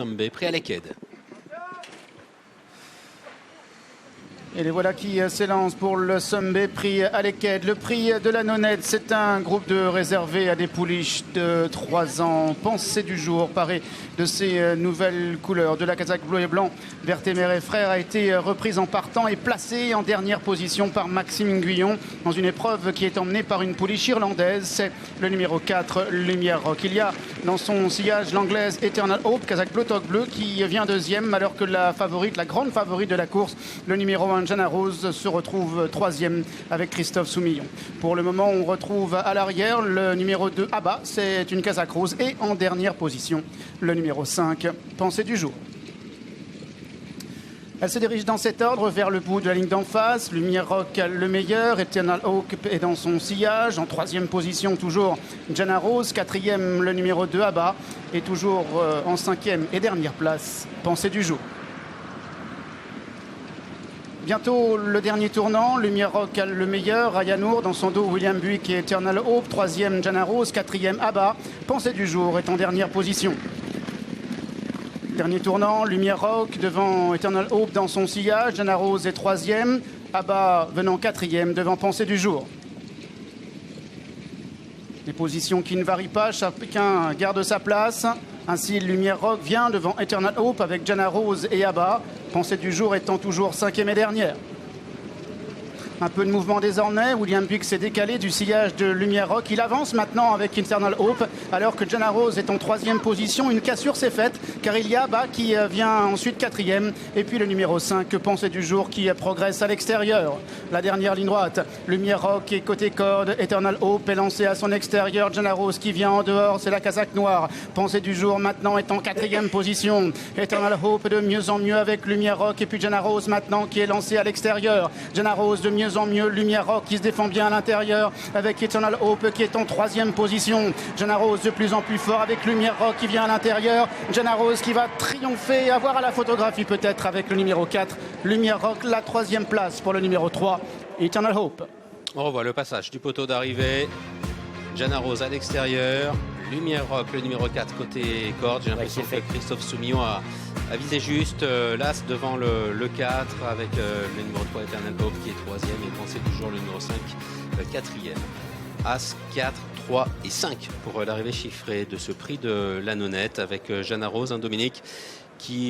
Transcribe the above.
Sombé, prêt à l'Eked. Et les voilà qui s'élancent pour le Sombé, prix à l'Eked. Le prix de la Nonnette, c'est un groupe de réservés à des pouliches de 3 ans. Pensée du jour, paré de ces nouvelles couleurs. De la casaque bleu et blanc, Vertémer et Frères a été reprise en partant et placée en dernière position par Maxime Guyon dans une épreuve qui est emmenée par une pouliche irlandaise. C'est le numéro 4, Lumière Rock. Il y a dans son sillage l'anglaise Eternal Hope, casaque bleu toque bleu, qui vient deuxième, alors que la favorite, la grande favorite de la course, le numéro 1, Jana Rose, se retrouve troisième avec Christophe Soumillon. Pour le moment, on retrouve à l'arrière le numéro 2, Abba, c'est une casaque rose. Et en dernière position, le numéro 5, Pensée du jour. Elle se dirige dans cet ordre vers le bout de la ligne d'en face. Lumière Rock le meilleur. Eternal Hawk est dans son sillage. En troisième position, toujours Jana Rose. Quatrième, le numéro 2, Abba. Et toujours en cinquième et dernière place, Pensée du jour. Bientôt le dernier tournant, Lumière Rock le meilleur, Ayanour dans son dos, William Buick et Eternal Hope, troisième Jana Rose, quatrième Abba, Pensée du jour est en dernière position. Dernier tournant, Lumière Rock devant Eternal Hope dans son sillage, Jana Rose est troisième, Abba venant quatrième devant Pensée du jour. Des positions qui ne varient pas, chacun garde sa place. Ainsi, Lumière Rock vient devant Eternal Hope avec Jana Rose et Abba. Pensée du jour étant toujours cinquième et dernière. Un peu de mouvement désormais. William Buick s'est décalé du sillage de Lumière Rock. Il avance maintenant avec Eternal Hope, alors que Jana Rose est en troisième position. Une cassure s'est faite, car il y a Abba qui vient ensuite quatrième. Et puis le numéro 5, Pensée du jour, qui progresse à l'extérieur. La dernière ligne droite, Lumière Rock est côté corde. Eternal Hope est lancé à son extérieur. Jana Rose qui vient en dehors, c'est la casaque noire. Pensée du jour maintenant est en quatrième position. Eternal Hope de mieux en mieux avec Lumière Rock. Et puis Jana Rose maintenant qui est lancé à l'extérieur. Jana Rose de mieux en mieux, Lumière Rock qui se défend bien à l'intérieur avec Eternal Hope qui est en troisième position. Jana Rose de plus en plus fort avec Lumière Rock qui vient à l'intérieur. Jana Rose qui va triompher, avoir à la photographie peut-être avec le numéro 4, Lumière Rock, la troisième place pour le numéro 3, Eternal Hope. On revoit le passage du poteau d'arrivée. Jana Rose à l'extérieur. Lumière Rock, le numéro 4 côté corde. J'ai l'impression que Christophe Soumillon a visé juste l'As devant le 4 avec le numéro 3 Eternal Hope qui est troisième et Pensée du jour le numéro 5 quatrième. As 4, 3 et 5 pour l'arrivée chiffrée de ce prix de la Nonnette avec Jana Rose, Dominique, qui